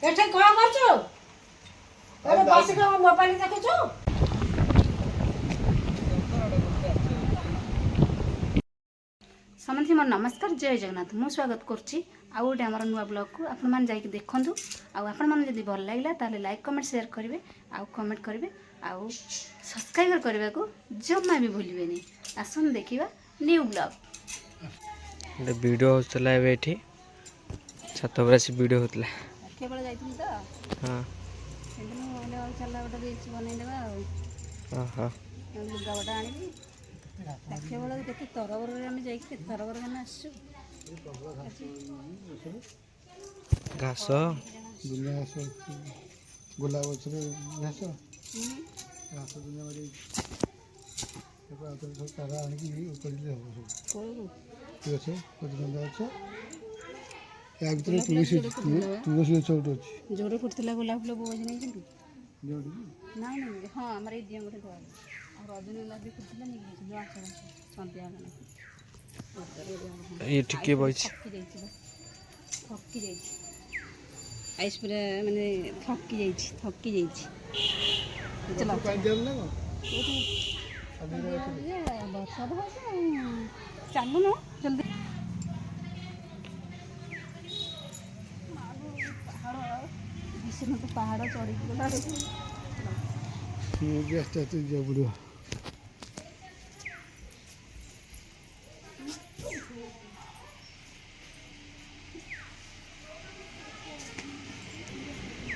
ଏଠି କଣ କରୁଛୁ? ଏଠି ବସିକି ମୋବାଇଲ ଦେଖୁଛୁ? ସମସ୍ତେ ମୋର ନମସ୍କାର, ଜୟ ଜଗନ୍ନାଥ। ମୁଁ ସ୍ୱାଗତ କରୁଛି ଆଉ ଗୋଟେ ଆମର ନୂଆ ବ୍ଲଗ୍କୁ। ଆପଣମାନେ ଯାଇକି ଦେଖନ୍ତୁ। ଆଉ ଆପଣମାନେ ଯଦି ଭଲ ଲାଗିଲା ତାହେଲେ ଲାଇକ୍ କମେଣ୍ଟ ସେୟାର କରିବେ, ଆଉ କମେଣ୍ଟ କରିବେ, ଆଉ ସବସ୍କ୍ରାଇବ୍ କରିବାକୁ ଜମା ବି ଭୁଲିବେନି। ଆସନ୍ତୁ ଦେଖିବା ନ୍ୟୁ ବ୍ଲଗ୍। ଗୋଟେ ଭିଡ଼ିଓ ହେଉଥିଲା ଏବେ ଏଠି ଛାତ ଉପରେ ଆସି ଭିଡ଼ିଓ ହେଉଥିଲା। କେବଳ ଯାଇଥିଲି ତ ହଁ ସେଦିନ କହିଲେ ଆଉ ଚାଲ ଗୋଟେ ରିଲ୍ସ ବନେଇଦେବା ଆଉ ଓହୋ ଲୁଗାପଟା ଆଣିବି। କେବଳ କେତେ ତରବରରେ ଆମେ ଯାଇକି କେତେ ତରବରରେ ଆମେ ଆସିଛୁ। ଘାସ ଦୁନିଆ ଘାସ ଗୋଲାପ ଗଛରେ ଘାସ ଘାସ ଦୁନିଆ ବାଡ଼ିଛି। ସବୁ ଚାରା ଆଣିକି ଉପାଡ଼ିଲେ ହେବ ସବୁ ଗଛ ରଜନୀଗନ୍ଧା ଗଛ। ୟା ଭିତରେ ତୁଳସୀ ଗଛ ଗୋଟେ ଅଛି। ଯୋଉଠି ଫୁଟିଥିଲା ଗୋଲାପ ଫୁଲ ବୋଉ ନେଇଛନ୍ତି। ଯୋଉଠିକି ନାଇଁ ନାଇଁ ହଁ ଆମର ଏଇ ଦିଅ ଗୋଟେ ଧୁଆ ଆଉ ରଜନୀଗନ୍ଧା ବି ଫୁଟିଥିଲା ନେଇକି ଯାଇଛନ୍ତି ସନ୍ଧ୍ୟା ଏଇଠି କିଏ ବଇଛି? ଥକି ଯାଇଛି ଆଇସ୍ ପୁରା ମାନେ ଥକି ଯାଇଛି ବର୍ଷା ତ ହଉଛି ଚାଲୁନ ଜଲ୍ଦି। ପାହାଡ଼ ଚଢ଼ିକି ଗଲା ମୁଁ ବି ଆସ୍ତେ ଆସ୍ତେ ଯିବାକୁ ପଡ଼ିବ।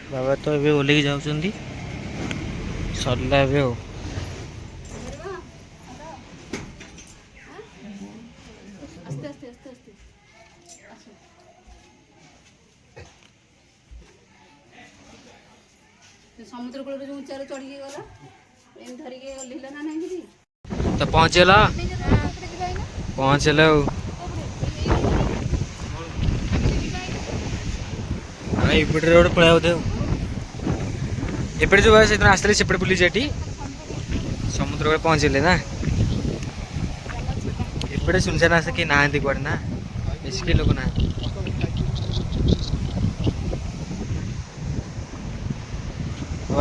ବାବା ତ ଏବେ ଓହ୍ଲେଇକି ଯାଉଛନ୍ତି, ସରିଲା ଏବେ ଆଉ। ଆସ୍ତେ ଆସ୍ତେ ଆସ୍ତେ ଆସ୍ତେ ସମୁଦ୍ର କୂଳରେ ଯେଉଁ ଉଚ୍ଚାରେ ଚଢ଼ିକି ଗଲା ଏମିତି ଧରିକି ଓହ୍ଲେଇଲା ନା ନାହିଁ ସେଠି। ତ ପହଞ୍ଚିଗଲା ଆଉ ଏଇପଟରେ ଗୋଟେ ପଳେଇବା ବୋଧେ ଆଉ। ଏପଟେ ଯେଉଁ ସେଦିନ ଆସିଥିଲେ ସେପଟେ ବୁଲିଛି ଏଠି ସମୁଦ୍ର କୂଳେ ପହଞ୍ଚିଲେ ନା। ଏପଟେ ସୁନସାନ ଆସେ କେହି ନାହାନ୍ତି କୁଆଡ଼େ ନା, ବେଶୀ କେହି ଲୋକ ନାହାନ୍ତି।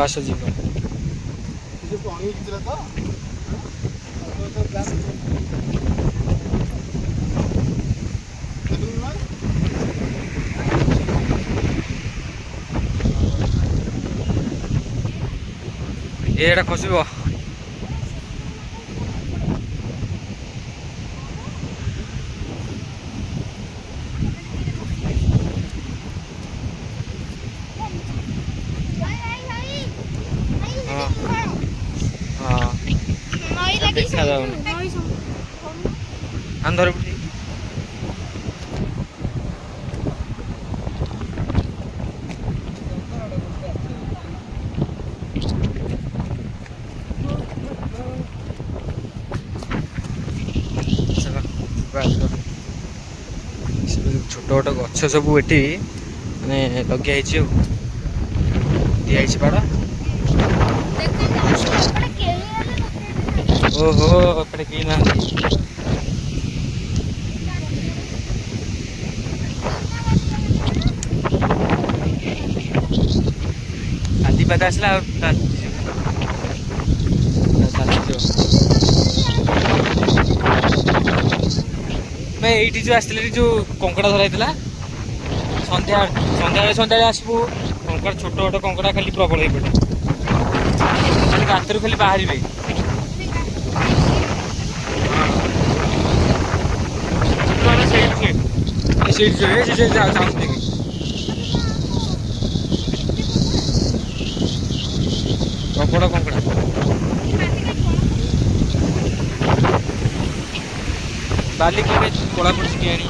ଆସ ଯିବ ଏଇଟା ଖସିବ। ଦେଖାଯାଉନି ଆନ୍ଧର ବୁଲି ଛୋଟ ଛୋଟ ଗଛ ସବୁ ଏଠି ମାନେ ଲଗିଆ ହେଇଛି ଆଉ ଦିଆହେଇଛି ବାଡ଼। ଓହୋ ଏପଟେ କେହି ନାହାନ୍ତି। ହାତୀପାତି ଆସିଲା ଆଉ ଏଇଠି ଯେଉଁ ଆସିଥିଲେ ଯେଉଁ କଙ୍କଡ଼ା ଧରା ହେଇଥିଲା ସନ୍ଧ୍ୟାବେଳେ ଆସିବୁ। କଙ୍କଡ଼ା ଛୋଟ ଛୋଟ କଙ୍କଡ଼ା ଖାଲି ପ୍ରବଳ ହେଇପଟେ ଖାଲି ରାତିରୁ ଖାଲି ବାହାରିବେ। ସେଇଠି ଯାଉଛନ୍ତି ପ୍ରବଳ କଙ୍କଡ଼ା। ବାଲି କଳା ପଡ଼ିଛି କିଆଣି।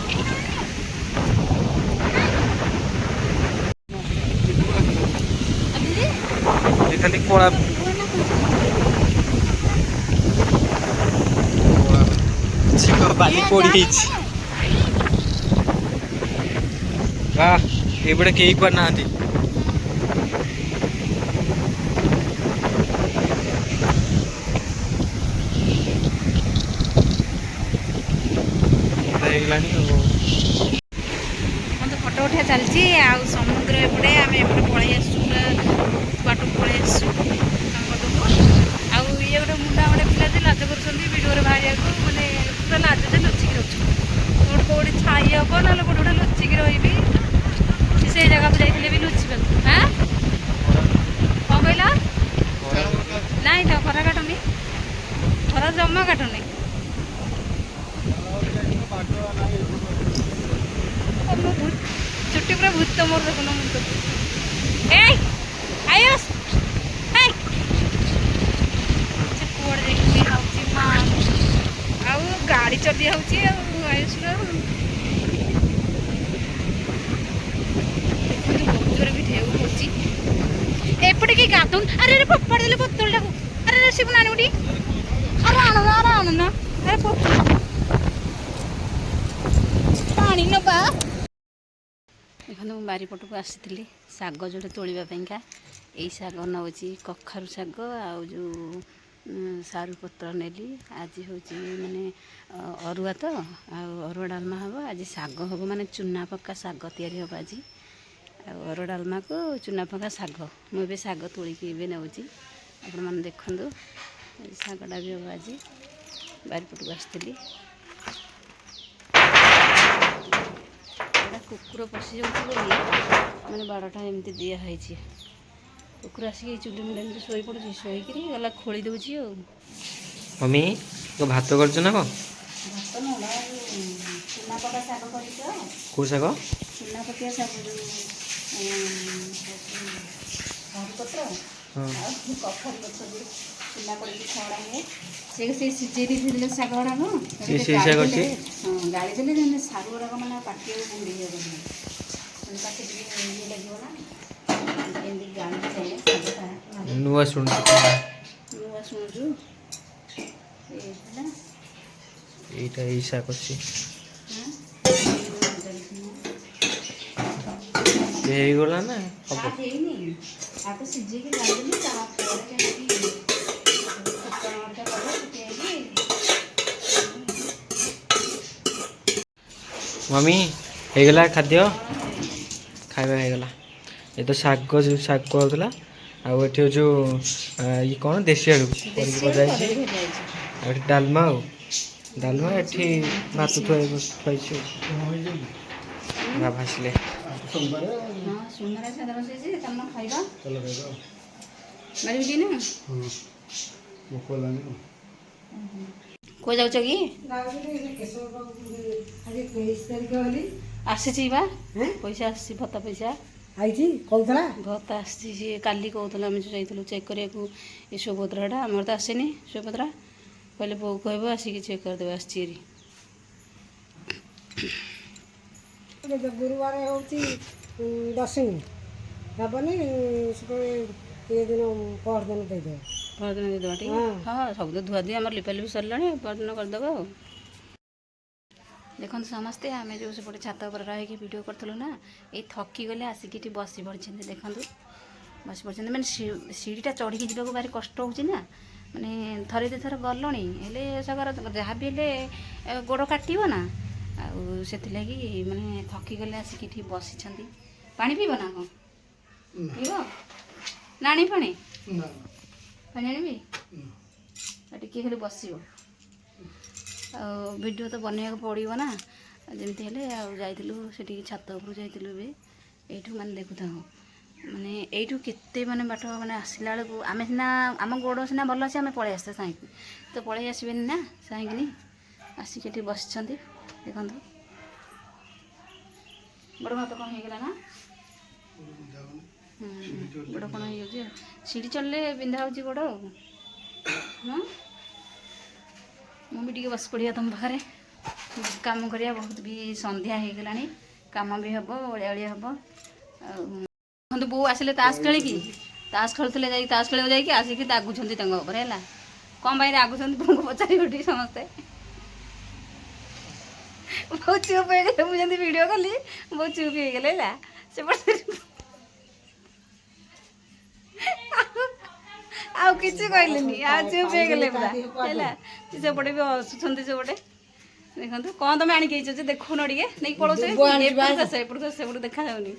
ଖାଲି କଳା ବାଲି ପୋଡ଼ି ହେଇଛି। ଏପଟେ କେହି କୁଆଡ଼େ ନାହାନ୍ତି। ହେଇଗଲାଣି ଆଉ। ଫଟୋ ଉଠା ଚାଲିଛି ଆଉ ସମୁଦ୍ର ଏପଟେ ଆମେ ଏପଟେ ଜାଗାକୁ ଯାଇଥିଲେ ବି ଲୁଚିବାକୁ। ହାଁ କ'ଣ କହିଲ? ନାଇଁ ତ ଖରା କାଟୁନି, ଖରା ଜମା କାଟୁନି। ଚୁଟି ପୁରା ଭୂତ ମୋର ଦେଖୁନ ମୁଣ୍ଡ। ଏଇ ଆୟୁଷ ଏଇ କୁଆଡ଼େ ଯାଇକି ହେଉଛି ମା ଆଉ ଗାଡ଼ି ଚଲି ହେଉଛି ଆଉ ଆୟୁଷର। ଦେଖନ୍ତୁ ବହୁତ ଜୋରେ ବି ଢେଉ ହେଉଛି ଏପଟେ କେହି ଗାଧଉ। ଆରେ ଆରେ ଫୋପାଡ଼ି ଦେଲେ ବୋତଲଟାକୁ। ଆରେ ଆରେ ଶିବୁନ ଆଣିବୁ ଟି। ଆରେ ଆଣୁନ ଆରେ ପାଣି ନବା। ଦେଖନ୍ତୁ ମୁଁ ବାରିପଟକୁ ଆସିଥିଲି ଶାଗ ଯୋଉଟେ ତୋଳିବା ପାଇଁକା। ଏଇ ଶାଗ ନେଉଛି କଖାରୁ ଶାଗ ଆଉ ଯେଉଁ ସାରୁ ପତ୍ର ନେଲି। ଆଜି ହେଉଛି ମାନେ ଅରୁଆ ତ ଆଉ ଅରୁଆ ଡାଲମା ହେବ। ଆଜି ଶାଗ ହେବ ମାନେ ଚୁନା ପକା ଶାଗ ତିଆରି ହେବ ଆଜି। ଆଉ ଅରୁଆ ଡାଲମାକୁ ଚୁନା ପକା ଶାଗ। ମୁଁ ଏବେ ଶାଗ ତୋଳିକି ଏବେ ନେଉଛି, ଆପଣମାନେ ଦେଖନ୍ତୁ। ଶାଗଟା ବି ହେବ ଆଜି। ବାରିପଟକୁ ଆସିଥିଲି। କୁକୁର ପଶି ଯାଉଛି ବୋଲି ମାନେ ବାଡ଼ଟା ଏମିତି ଦିଆହେଇଛି। କୁକୁର ଆସିକି ଏଇ ଚୁଲି ମୁଣ୍ଡ ଏମିତି ଶୋଇପଡ଼ୁଛି, ଶୋଇକିରି ଗଲା ଖୋଳି ଦେଉଛି ଆଉ। ମମି ଭାତ କରୁଛ ନା କ'ଣ? ଭାତ ନୁହଁ ଚୁନା ପକା ଶାଗ କରିଛ। କେଉଁ ଶାଗ? ଚୁନା ପକିଆ ଶାଗ ଯେଉଁ ଧନିପତ୍ର ଆଉ କଖାରୁ ପତ୍ର ଯେଉଁ ଚୁନା କରିକି ଖଡ଼ା ହୁଏ ସେ ସିଝେଇ ଦେଇଥିଲେ ଶାଗ ଗୁଡ଼ାକ। ସେଇ ଶାଗ ଅଛି। ହଁ ଗାଳି ଦେଲେ ଯେମିତି ଶାଗ ଗୁଡ଼ାକ ମାନେ ପାଟିକୁ କୁଣ୍ଡେଇ ହେବନି, ପାଟି ଟିକେ ଇଏ ଲାଗିବ ନା ଏମିତି ଗାଳି ଥାଏ ଶାଗଟା। ନୂଆ ଶୁଣୁଛୁ ହେଇଥିଲା ଏଇଟା ଏଇ ଶାଗ ଅଛି। ହେଇଗଲା ନା ହବ? ହେଇନି ଆଗ ସିଝେଇକି ଗାଳିଦେଲି ତାପରେ କେମିତି ଫୁଟଣଟା କଲେ ଫୁଟେଇକି। ମମି ହେଇଗଲା ଖାଦ୍ୟ, ଖାଇବା ହେଇଗଲା। ଏ ତ ଶାଗ ଯେଉଁ ଶାଗ ହେଉଥିଲା ଆଉ ଏଠି ଯେଉଁ ଇଏ କ'ଣ ଦେଶୀ ଆଳୁ କରିକି ଭଜା ହେଇଛି। ଆଉ ଏଠି ଡାଲମା ଏଠି ଭାତ ଥୁଆଇଛି ଆଉ। ବାବା ଆସିଲେ। ସୋମବାର ସାଧା ରୋଷେଇ ଯେ ତମ ଖାଇବା ମାରିବି ନା କୁଆ ଯାଉଛ କି? ଆସିଛି ବା ପଇସା ଆସିଛି, ଭତ୍ତା ପଇସା ଆଇଛି କହୁଥିଲା। ଭତ୍ତା ଆସିଛି। ସିଏ କାଲି କହୁଥିଲା ଆମେ ଯେଉଁ ଯାଇଥିଲୁ ଚେକ୍ କରିବାକୁ ଏ ସୁଭଦ୍ରାଟା। ଆମର ତ ଆସିନି ସୁଭଦ୍ରା। କହିଲେ ବୋଉ କହିବ ଆସିକି ଚେକ୍ କରିଦେବେ ଆସିଛି ଏରି। ଗୁରୁବାର ହେଉଛି ଦଶମୀ ହେବନି ସେତେବେଳେ ଇଏ ଦିନ ପରଦିନ ଦେଇଦେବେ। ପରଦିନ ଦେଇଦେବା ଟିକେ। ହଁ ସବୁ ତ ଧୁଆଧୁଇ ଆମର ଲିପାଲିପି ସରିଲାଣି, ପରଦିନ କରିଦେବା ଆଉ। ଦେଖନ୍ତୁ ସମସ୍ତେ ଆମେ ଯେଉଁ ସେପଟେ ଛାତ ଉପରେ ରହିକି ଭିଡ଼ିଓ କରିଥିଲୁ ନା, ଏଇ ଥକିଗଲେ ଆସିକି ଏଠି ବସି ପଡ଼ିଛନ୍ତି। ଦେଖନ୍ତୁ ବସି ପଡ଼ିଛନ୍ତି ମାନେ ସିଡ଼ିଟା ଚଢ଼ିକି ଯିବାକୁ ଭାରି କଷ୍ଟ ହେଉଛି ନା। ମାନେ ଥରେ ଦୁଇ ଥର ଗଲଣି ହେଲେ ସକାର ଯାହା ବି ହେଲେ ଗୋଡ଼ କାଟିବ ନା। ଆଉ ସେଥିଲାଗି ମାନେ ଥକିଗଲେ ଆସିକି ଏଠି ବସିଛନ୍ତି। ପାଣି ପିଇବ ନା କ'ଣ? ପିଇବ ନା ଆଣି ପାଣି ଆଣିବି? ଟିକିଏ ଖାଲି ବସିବ। ଆଉ ଭିଡ଼ିଓ ତ ବନେଇବାକୁ ପଡ଼ିବ ନା ଯେମିତି ହେଲେ। ଆଉ ଯାଇଥିଲୁ ସେଠିକି ଛାତ ଉପରୁ ଯାଇଥିଲୁ ଏବେ। ଏଇଠୁ ମାନେ ଦେଖୁଥାଉ ମାନେ ଏଇଠୁ କେତେ ମାନେ ବାଟ ମାନେ ଆସିଲା ବେଳକୁ ଆମେ ସିନା ଆମ ଗୋଡ଼ ସିନା ଭଲ ଅଛି ଆମେ ପଳେଇ ଆସିତେ ସାଇଁକି, ତ ପଳେଇ ଆସିବେନି ନା ସାଇଁକିନି। ଆସିକି ଏଠି ବସିଛନ୍ତି ଦେଖନ୍ତୁ। ଗୋଡ଼ ହାତ କ'ଣ ହେଇଗଲା ନା? ଗୋଡ଼ କ'ଣ ହେଇଯାଉଛି ଆଉ। ସିଡ଼ି ଚଢ଼ିଲେ ବିନ୍ଧା ହେଉଛି ଗୋଡ଼ ଆଉ। ହଁ ମୁଁ ବି ଟିକେ ବସି ପଡ଼ିବା ତୁମ ପାଖରେ, କାମ କରିବା। ବହୁତ ବି ସନ୍ଧ୍ୟା ହେଇଗଲାଣି, କାମ ବି ହେବ, ଓଳିଆ ଓଳିଆ ହେବ। ଆଉ ଦେଖନ୍ତୁ ବୋଉ ଆସିଲେ ତାସ୍ ଖେଳିକି, ତାସ୍ ଖେଳୁଥିଲେ ଯାଇକି ତାସ୍ ଖେଳିବାକୁ ଯାଇକି ଆସିକି ଦାଗୁଛନ୍ତି ତାଙ୍କ ଉପରେ ହେଲା। କ'ଣ ପାଇଁ ରାଗୁଛନ୍ତି ବୋଉଙ୍କୁ ପଚାରିବ ଟିକେ ସମସ୍ତେ। ବୋଉ ଚୁପ୍ ହେଇଗଲେ, ମୁଁ ଯେମିତି ଭିଡ଼ିଓ କଲି ବୋଉ ଚୁପ୍ ହେଇଗଲେ ହେଲା। ସେପଟେ ଆଉ କିଛି କହିଲେନି, ଆଉ ଚୁପ୍ ହେଇଗଲେ ପୁରା ହେଲା। ସେପଟେ ବି ହସୁଛନ୍ତି ସେପଟେ। ଦେଖନ୍ତୁ କ'ଣ ତମେ ଆଣିକି ହେଇଛ ଯେ ଦେଖୁନ ଟିକେ ନେଇକି ପଳଉଛ। ଏପଟକୁ ଆସ, ଏପଟକୁ ଆସ, ସେପଟୁ ଦେଖାଯାଉନି।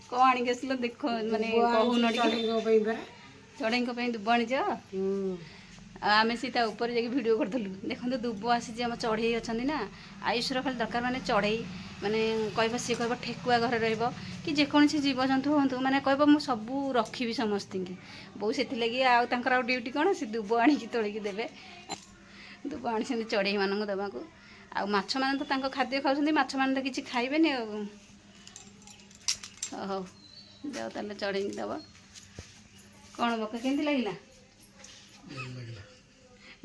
କ'ଣ ଆଣିକି ଆସିଲ ଦେଖ ମାନେ କହୁନ ଟିକେ। ଚଢ଼େଇଙ୍କ ପାଇଁ ଦୁବ ଆଣିଛ। आमे सी ता ऊपर जाके वीडियो करथलु देखंतु दुब आसी जे हम चढ़ई अछंदी ना आयुषर खाली दरकार माने चढ़ई माने कहबो सी कहबो ठेकुआ घर रहइबो कि जे कोनसी जीव जंतु होंतु माने कहबो मु सबु रखिबी समस्त की बहु सेति लगी आ तांकर आ ड्यूटी कोन से दुब आनी की तोळी की देबे दुब आनी से चढ़ई मानन दबा को आ माछ माने तो तांको खाद्य खाउछंदी माछ माने तो किछि खाइबेनी हो जाओ ताले चढ़ई दबा कौन बका केंती लागिला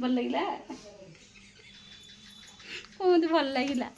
भल लगिला कौन भल लगिला